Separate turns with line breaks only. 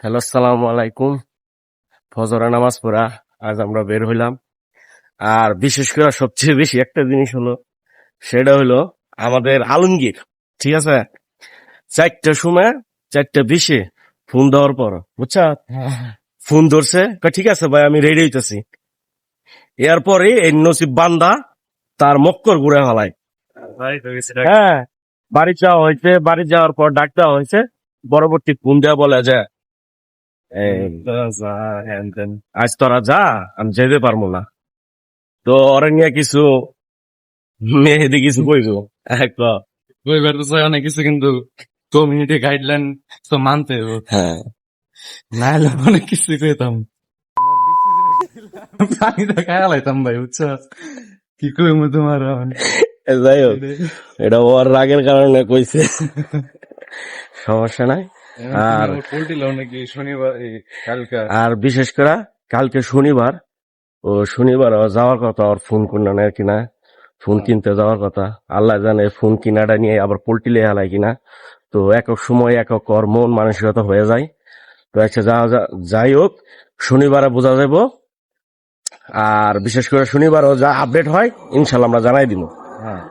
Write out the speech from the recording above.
Hello, আসসালামু আলাইকুম। ফজরের নামাজ পড়া আজ আমরা বের হইলাম। আর বিশেষ করে সবচেয়ে বেশি একটা জিনিস হলো, সেটা হলো আমাদের আলমগীর। ঠিক আছে, 4টার সময় 4:20 ফোন দেওয়ার পর বুঝছা, ফোন ধরছে, কয়, ঠিক আছে ভাই আমি রেডি হইতেছি। এরপরে এই নসিব বান্দা তার মক্কর ঘুরে ফেলায়। হ্যাঁ, বাড়ি যাওয়া হয়েছে, বাড়ি যাওয়ার পর ডাক দেওয়া হয়েছে, পরবর্তী ফোন দেওয়া বলে যে আজ তোরা যা, আমি যেতে পারবো না। তো ওরা নিয়ে কিছু মেহেদি কিছু কইবো এক।
ওইবার তো অনেক কিছু, কিন্তু কমিউনিটি গাইডলাইন তো মানতে হবে।
হ্যাঁ,
না হলে অনেক কিছু কইতাম, পানি তো খায়া লাইতাম ভাই, বুঝছো? কি কইমু তোমার এখন?
যাই হোক, এটা ওর রাগের কারণে কইছে, সমস্যা নাই। আর
পোল্ট্রি লাও নাকি শনিবার কালকা?
আর বিশেষ করে কালকে শনিবার, ও শনিবার ও যাওয়ার কথা, ওর ফোন কিনা কিনা, ফোন কিনতে যাওয়ার কথা। আল্লাহ জানে ফোন কিনাটা নিয়ে আবার পোল্ট্রি লিয়ে হালায় কিনা। তো একক সময় একক ওর মন মানসিকতা হয়ে যায়। তো আচ্ছা, যাই হোক, শনিবারে বোঝা যাবো। আর বিশেষ করে শনিবারও যা আপডেট হয় ইনশাল্লাহ আমরা জানাই দিব।
হ্যাঁ,